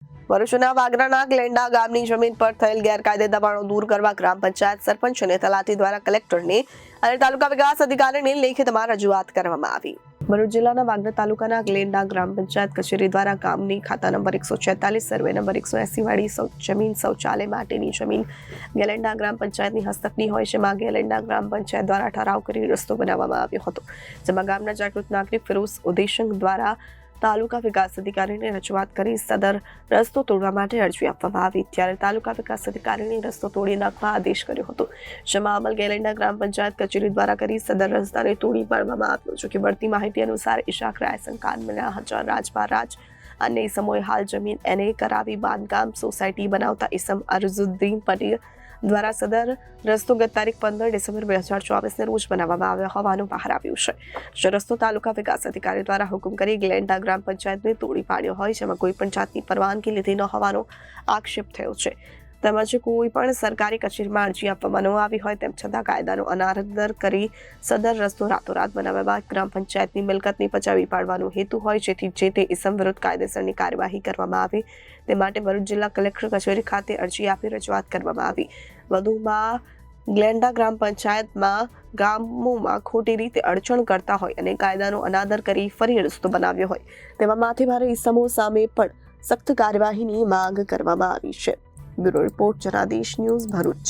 ભરૂચના વાગરાના ગ્લેન્ડા ગામની જમીન પર થયેલ ગેરકાયદે દબાણો દૂર કરવા ગ્રામ પંચાયત સરપંચ અને તલાટી દ્વારા કલેક્ટરને અને તાલુકા વિકાસ અધિકારીને લેખિતમાં રજૂઆત કરવામાં આવી. ભરૂચ જિલ્લાના વાગરા તાલુકાના ગ્લેન્ડા ગ્રામ પંચાયત કચેરી દ્વારા ગામની ખાતા નંબર 146 સર્વે નંબર 180 વાળી જમીન શૌચાલય માટેની જમીન ગેલેન્ડા ગ્રામ પંચાયતની હસ્તકની હોય જેમાં ગેલેન્ડા ગ્રામ પંચાયત દ્વારા ઠરાવ કરી રસ્તો બનાવવામાં આવ્યો હતો, જેમાં ગામના જાગૃત નાગરિક ફિરોઝ ઉદેશંગ દ્વારા તાલુકા વિકાસ અધિકારીને રજૂઆત કરી સદર રસ્તો તોડવા માટે અરજી આપવામાં આવી, ત્યારે તાલુકા વિકાસ અધિકારીને રસ્તો તોડી નાખવા આદેશ કર્યો હતો, જેમાં અમલ ગેલેન્ડા ગ્રામ પંચાયત કચેરી દ્વારા કરી સદર રસ્તાને તોડી પાડવામાં આવ્યો. જોકે મળતી માહિતી અનુસાર ઇશાક રાયસન કાનમના હજાર રાજભા રાજ અને ઇસમોએ હાલ જમીન એને કરાવી બાંધકામ સોસાયટી બનાવતા ઇસમ અરઝુદ્દીન પટેલ દ્વારા સદર રસ્તો ગત તારીખ 15 ડિસેમ્બર 2024 રોજ બનાવવામાં આવ્યો હોવાનું બહાર આવ્યું છે. જે રસ્તો તાલુકા વિકાસ અધિકારી દ્વારા હુકમ કરી ગ્લેન્ડા ગ્રામ પંચાયતને તોડી પાડ્યો હોય, જેમાં કોઈ પણ જાતની પરવાનગી લીધી ન હોવાનો આક્ષેપ થયો છે, તેમજ કોઈ પણ સરકારી કચેરીમાં અરજી આપવામાં ન આવી હોય તેમ છતાં કાયદાનો અનાદર કરી સદર રસ્તો રાતોરાત બનાવ્યા બાદ ગ્રામ પંચાયતની મિલકતને પચાવી પાડવાનો હેતુ હોય, જેથી જે તે ઇસમ વિરુદ્ધ કાયદેસરની કાર્યવાહી કરવામાં આવે તે માટે ભરૂચ જિલ્લા કલેક્ટર કચેરી ખાતે અરજી આપી રજૂઆત કરવામાં આવી. વધુમાં ગ્લેન્ડા ગ્રામ પંચાયતમાં ગામોમાં ખોટી રીતે અડચણ કરતા હોય અને કાયદાનો અનાદર કરી ફરી રસ્તો બનાવ્યો હોય તેવા માથેભારે ઇસમો સામે પણ સખ્ત કાર્યવાહીની માંગ કરવામાં આવી છે. Bureau report Janadesh news Bharuch.